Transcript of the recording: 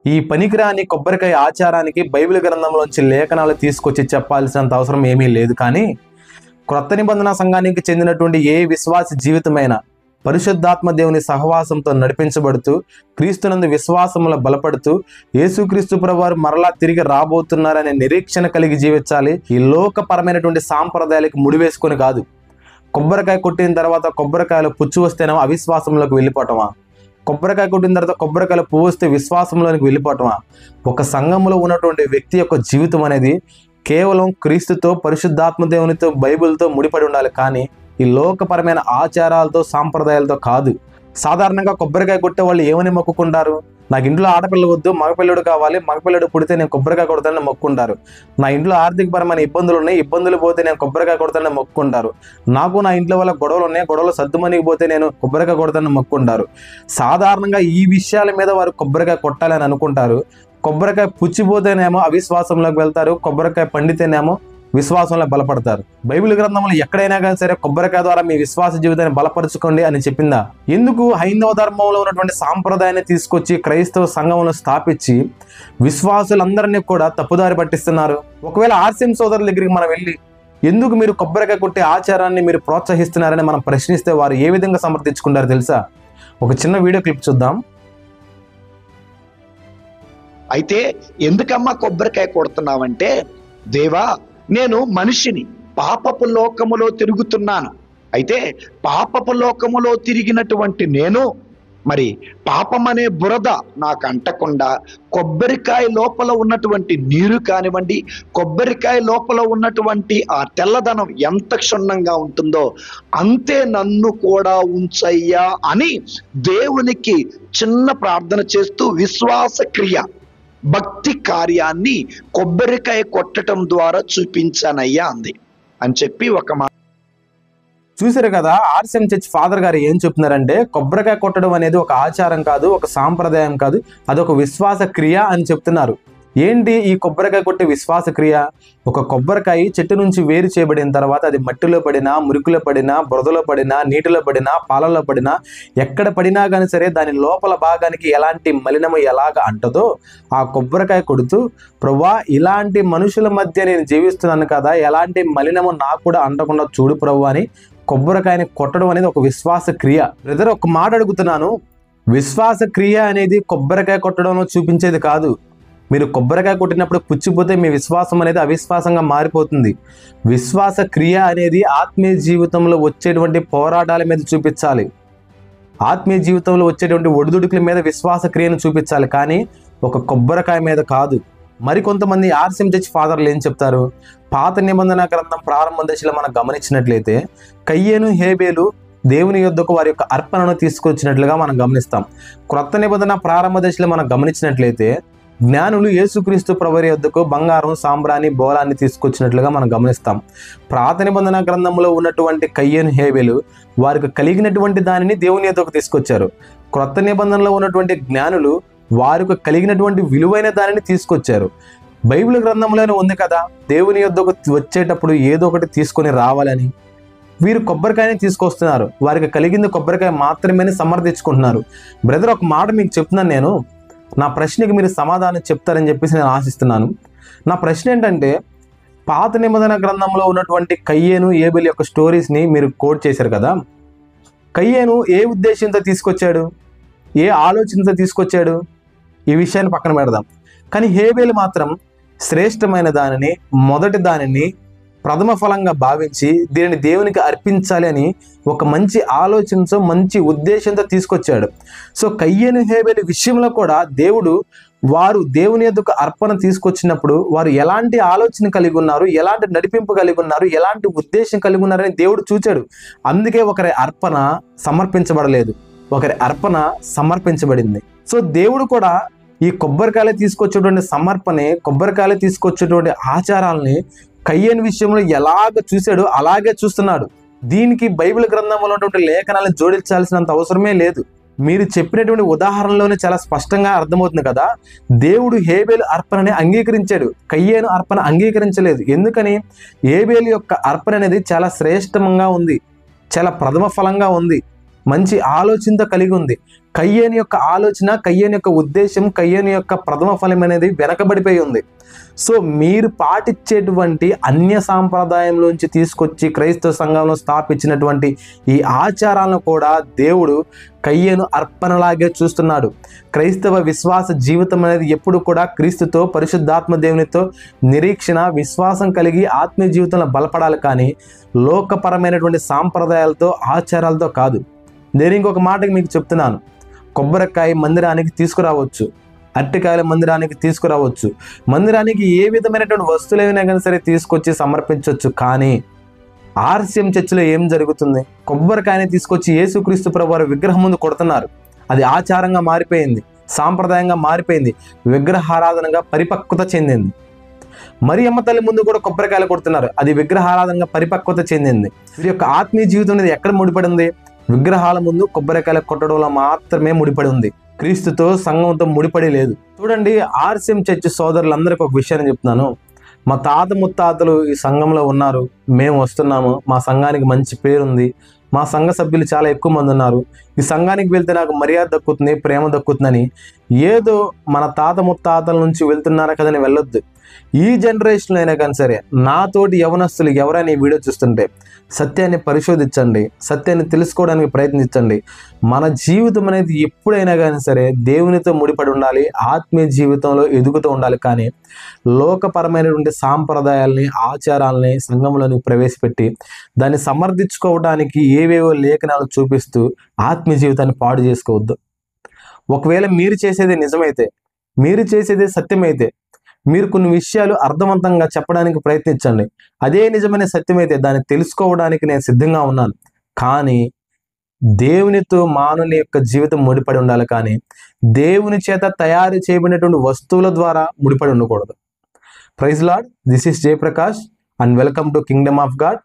ఈ పనికిరాని కొబ్బరికాయ ఆచారానికి బైబిల్ గ్రంథంలోంచి లేఖనాలు తీసుకొచ్చి చెప్పాల్సినంత అవసరం ఏమీ లేదు. కానీ క్రొత్త నిబంధన సంఘానికి చెందినటువంటి ఏ విశ్వాస జీవితమైనా పరిశుద్ధాత్మ దేవుని సహవాసంతో నడిపించబడుతూ క్రీస్తునందు విశ్వాసములో బలపడుతూ యేసుక్రీస్తు ప్రభువారు మరలా తిరిగి రాబోతున్నారనే నిరీక్షణ కలిగి జీవించాలి. ఈ లోకపరమైనటువంటి సాంప్రదాయాలకు ముడివేసుకొని కాదు. కొబ్బరికాయ కొట్టిన తర్వాత కొబ్బరికాయలు పుచ్చు వస్తేనేమో అవిశ్వాసంలోకి వెళ్ళిపోవటమా, కొబ్బరికాయ కొట్టిన తర్వాత కొబ్బరికాయలు పువ్వు వస్తే విశ్వాసంలోనికి వెళ్ళిపోవటమా? ఒక సంఘంలో ఉన్నటువంటి వ్యక్తి యొక్క జీవితం అనేది కేవలం క్రీస్తుతో, పరిశుద్ధాత్మ దేవునితో, బైబిల్తో ముడిపడి ఉండాలి. కానీ ఈ లోకపరమైన ఆచారాలతో, సాంప్రదాయాలతో కాదు. సాధారణంగా కొబ్బరికాయ కొట్టే వాళ్ళు ఏమని మొక్కుకుంటారు? నాకు ఇంట్లో ఆడపిల్ల వద్దు, మగపిల్లడు కావాలి, మగపిల్లడు పుడితే నేను కొబ్బరికాయ కొడతానని మొక్కుంటారు. నా ఇంట్లో ఆర్థికపరమైన ఇబ్బందులు ఉన్నాయి, ఇబ్బందులు పోతే నేను కొబ్బరికాయ కొడతానని మొక్కుంటారు. నాకు నా ఇంట్లో వల్ల గొడవలు ఉన్నాయి, గొడవలు సర్దుమణికి పోతే నేను కొబ్బరికాయ కొడతానని మొక్కుంటారు. సాధారణంగా ఈ విషయాల మీద వారు కొబ్బరికాయ కొట్టాలని అనుకుంటారు. కొబ్బరికాయ పుచ్చిపోతేనేమో అవిశ్వాసంలోకి వెళ్తారు, కొబ్బరికాయ పండితేనేమో విశ్వాసంలో బలపడతారు. బైబిల్ గ్రంథంలో ఎక్కడైనా కానీ సరే కొబ్బరికాయ ద్వారా మీ విశ్వాస జీవితాన్ని బలపరచుకోండి అని చెప్పిందా? ఎందుకు హైందవ ధర్మంలో ఉన్నటువంటి సాంప్రదాయాన్ని తీసుకొచ్చి క్రైస్తవ సంఘంలో స్థాపించి విశ్వాసులందరినీ కూడా తప్పుదారి పట్టిస్తున్నారు? ఒకవేళ ఆర్సిఎం సోదరుల దగ్గరికి మనం వెళ్ళి ఎందుకు మీరు కొబ్బరికాయ కొట్టే ఆచారాన్ని మీరు ప్రోత్సహిస్తున్నారని మనం ప్రశ్నిస్తే వారు ఏ విధంగా సమర్థించుకుంటారు తెలుసా? ఒక చిన్న వీడియో క్లిప్ చూద్దాం. అయితే ఎందుకమ్మా కొబ్బరికాయ కొడుతున్నావంటే, దేవా నేను మనిషిని, పాపపు లోకములో తిరుగుతున్నాను. అయితే పాపపు లోకములో తిరిగినటువంటి నేను మరి పాపం అనే బురద నాకు అంటకుండా కొబ్బరికాయ లోపల ఉన్నటువంటి నీరు కానివ్వండి, కొబ్బరికాయ లోపల ఉన్నటువంటి ఆ తెల్లదనం ఎంత క్షుణ్ణంగా ఉంటుందో అంతే నన్ను కూడా ఉంచయ్యా అని దేవునికి చిన్న ప్రార్థన చేస్తూ విశ్వాస క్రియ, భక్తి కార్యాన్ని కొబ్బరికాయ కొట్టడం ద్వారా చూపించానయ్యా అంది అని చెప్పి ఒక మాట చూసారు కదా. ఆర్సిఎం చర్చ్ ఫాదర్ గారు ఏం చెప్తున్నారంటే కొబ్బరికాయ కొట్టడం అనేది ఒక ఆచారం కాదు, ఒక సాంప్రదాయం కాదు, అదొక విశ్వాస క్రియ అని చెప్తున్నారు. ఏంటి ఈ కొబ్బరికాయ కొట్టే విశ్వాస క్రియ? ఒక కొబ్బరికాయ చెట్టు నుంచి వేరు చేయబడిన తర్వాత అది మట్టిలో పడినా, మురికిలో పడినా, బురదలో పడినా, నీటిలో పడినా, పాలలో పడినా, ఎక్కడ పడినా కానీ సరే దాని లోపల భాగానికి ఎలాంటి మలినము ఎలాగ అంటదో ఆ కొబ్బరికాయ కొడుతూ, ప్రభువా ఇలాంటి మనుషుల మధ్య నేను జీవిస్తున్నాను కదా, ఎలాంటి మలినము నాకు కూడా అంటకుండా చూడు ప్రభువా అని కొబ్బరికాయని కొట్టడం అనేది ఒక విశ్వాస క్రియ. బ్రదర్, ఒక మాట అడుగుతున్నాను, విశ్వాస క్రియ అనేది కొబ్బరికాయ కొట్టడంలో చూపించేది కాదు. మీరు కొబ్బరికాయ కొట్టినప్పుడు పుచ్చిపోతే మీ విశ్వాసం అనేది అవిశ్వాసంగా మారిపోతుంది. విశ్వాస క్రియ అనేది ఆత్మీయ జీవితంలో వచ్చేటువంటి పోరాటాల మీద చూపించాలి, ఆత్మీయ జీవితంలో వచ్చేటువంటి ఒడిదుడుకుల మీద విశ్వాస క్రియను చూపించాలి, కానీ ఒక కొబ్బరికాయ మీద కాదు. మరికొంతమంది ఆర్సిఎం చర్చ్ ఫాదర్లు ఏం చెప్తారు? పాత నిబంధన గ్రంథం ప్రారంభ దశలో మనం గమనించినట్లయితే కయ్యేను, హేబేలు దేవుని యొద్దకు వారి యొక్క అర్పణను తీసుకొచ్చినట్లుగా మనం గమనిస్తాం. క్రొత్త నిబంధన ప్రారంభ దశలో మనం గమనించినట్లయితే జ్ఞానులు యేసుక్రీస్తు ప్రభువారి యొద్దకు బంగారం, సాంబ్రాణి, బోలాన్ని తీసుకొచ్చినట్లుగా మనం గమనిస్తాం. పాత నిబంధన గ్రంథంలో ఉన్నటువంటి కయ్యేను, హేబేలు వారికి కలిగినటువంటి దానిని దేవుని యొద్దకు తీసుకొచ్చారు. క్రొత్త నిబంధనలో ఉన్నటువంటి జ్ఞానులు వారికి కలిగినటువంటి విలువైన దానిని తీసుకొచ్చారు. బైబిల్ గ్రంథంలోనే ఉంది కదా, దేవుని యొద్దకు వచ్చేటప్పుడు ఏదో ఒకటి తీసుకొని రావాలని. వీరు కొబ్బరికాయని తీసుకొస్తున్నారు, వారికి కలిగింది కొబ్బరికాయ మాత్రమే సమర్థించుకుంటున్నారు. బ్రదర్, ఒక మాట మీకు చెప్తున్నాను, నేను నా ప్రశ్నకి మీరు సమాధానం చెప్తారని చెప్పేసి నేను ఆశిస్తున్నాను. నా ప్రశ్న ఏంటంటే, పాత నిబంధన గ్రంథంలో ఉన్నటువంటి కయ్యేను, హేబేలు యొక్క స్టోరీస్ని మీరు కోట్ చేశారు కదా. కయ్యేను ఏ ఉద్దేశంతో తీసుకొచ్చాడు, ఏ ఆలోచనతో తీసుకొచ్చాడు, ఈ విషయాన్ని పక్కన పెడదాం. కానీ హేబేలు మాత్రం శ్రేష్టమైన దానిని, మొదటి దానిని ప్రథమ ఫలంగా భావించి దీనిని దేవునికి అర్పించాలి అని ఒక మంచి ఆలోచనతో, మంచి ఉద్దేశంతో తీసుకొచ్చాడు. సో కయ్యేను, హేబేలు విషయంలో కూడా దేవుడు వారు దేవుని యొద్దకు అర్పణ తీసుకొచ్చినప్పుడు వారు ఎలాంటి ఆలోచన కలిగి ఉన్నారు, ఎలాంటి నడిపింపు కలిగి ఉన్నారు, ఎలాంటి ఉద్దేశం కలిగి ఉన్నారని దేవుడు చూచాడు. అందుకే ఒకరి అర్పణ సమర్పించబడలేదు, ఒకరి అర్పణ సమర్పించబడింది. సో దేవుడు కూడా ఈ కొబ్బరికాయలు తీసుకొచ్చేటువంటి సమర్పణని, కొబ్బరికాయలు తీసుకొచ్చేటువంటి ఆచారాలని కయ్యేను విషయంలో ఎలాగ చూశాడో అలాగే చూస్తున్నాడు. దీనికి బైబిల్ గ్రంథంలో ఉన్నటువంటి లేఖనాలను జోడించాల్సినంత అవసరమే లేదు. మీరు చెప్పినటువంటి ఉదాహరణలోనే చాలా స్పష్టంగా అర్థమవుతుంది కదా. దేవుడు హేబేలు అర్పణని అంగీకరించాడు, కయ్యేను అర్పణ అంగీకరించలేదు. ఎందుకని? హేబేలు యొక్క అర్పణ అనేది చాలా శ్రేష్టంగా ఉంది, చాలా ప్రథమ ఫలంగా ఉంది. మంచి ఆలోచనతో కలిగి ఉంది. కయ్యేని యొక్క ఆలోచన, కయ్యేని యొక్క ఉద్దేశం, కయ్యేని యొక్క ప్రథమ ఫలం అనేది వెనకబడిపోయి ఉంది. సో మీరు పాటించేటువంటి అన్య సాంప్రదాయంలోంచి తీసుకొచ్చి క్రైస్తవ సంఘంలో స్థాపించినటువంటి ఈ ఆచారాలను కూడా దేవుడు కయ్యేను అర్పణలాగే చూస్తున్నాడు. క్రైస్తవ విశ్వాస జీవితం అనేది ఎప్పుడు కూడా క్రీస్తుతో, పరిశుద్ధాత్మ దేవునితో నిరీక్షణ, విశ్వాసం కలిగి ఆత్మీయ జీవితంలో బలపడాలి, కానీ లోకపరమైనటువంటి సాంప్రదాయాలతో, ఆచారాలతో కాదు. నేను ఇంకొక మాటకి మీకు చెప్తున్నాను, కొబ్బరికాయ మందిరానికి తీసుకురావచ్చు, అరటికాయల మందిరానికి తీసుకురావచ్చు, మందిరానికి ఏ విధమైనటువంటి వస్తువులు ఏమైనా కానీ సరే తీసుకొచ్చి సమర్పించవచ్చు. కానీ ఆర్సీఎం చర్చిలో ఏం జరుగుతుంది? కొబ్బరికాయని తీసుకొచ్చి యేసుక్రీస్తు ప్రభువారి విగ్రహం ముందు కొడుతున్నారు. అది ఆచారంగా మారిపోయింది, సాంప్రదాయంగా మారిపోయింది, విగ్రహారాధనగా పరిపక్వత చెందింది. మరియమ్మ తల్లి ముందు కూడా కొబ్బరికాయలు కొడుతున్నారు, అది విగ్రహారాధనగా పరిపక్వత చెందింది. వీరి యొక్క ఆత్మీయ జీవితం అనేది ఎక్కడ ముడిపడింది? విగ్రహాల ముందు కొబ్బరికాయలు కొట్టడంలో మాత్రమే ముడిపడి ఉంది, క్రీస్తుతో, సంఘంతో ముడిపడి లేదు. చూడండి, ఆర్సీఎం చర్చ్ సోదరులందరికీ ఒక విషయాన్ని చెప్తున్నాను. మా తాత ముత్తాతలు ఈ సంఘంలో ఉన్నారు, మేము వస్తున్నాము, మా సంఘానికి మంచి పేరుంది, మా సంఘ సభ్యులు చాలా ఎక్కువ మంది ఉన్నారు, ఈ సంఘానికి వెళ్తే నాకు మర్యాద దక్కుతుంది, ప్రేమ దక్కుతుందని ఏదో మన తాత ముత్తాతల నుంచి వెళ్తున్నారు కదని వెళ్ళొద్దు. ఈ జనరేషన్లో అయినా కానీ సరే, నాతోటి యవనస్తులు ఎవరైనా ఈ వీడియో చూస్తుంటే సత్యాన్ని పరిశోధించండి, సత్యాన్ని తెలుసుకోవడానికి ప్రయత్నించండి. మన జీవితం అనేది ఎప్పుడైనా కానీ సరే దేవునితో ముడిపడి ఉండాలి, ఆత్మీయ జీవితంలో ఎదుగుతూ ఉండాలి. కానీ లోకపరమైనటువంటి సాంప్రదాయాల్ని, ఆచారాలని సంఘంలోనికి ప్రవేశపెట్టి దాన్ని సమర్థించుకోవడానికి ఏవేవో లేఖనాలు చూపిస్తూ ఆత్మీయ జీవితాన్ని పాడు చేసుకోవద్దు. ఒకవేళ మీరు చేసేది నిజమైతే, మీరు చేసేది సత్యమైతే, మీరు కొన్ని విషయాలు అర్థవంతంగా చెప్పడానికి ప్రయత్నించండి. అదే నిజమైన సత్యమైతే దాన్ని తెలుసుకోవడానికి నేను సిద్ధంగా ఉన్నాను. కానీ దేవునితో మానవుని యొక్క జీవితం ముడిపడి ఉండాలి, కానీ దేవుని చేత తయారు చేయబడినటువంటి వస్తువుల ద్వారా ముడిపడి ఉండకూడదు. Praise lord, this is Jayaprakash and welcome to kingdom of God.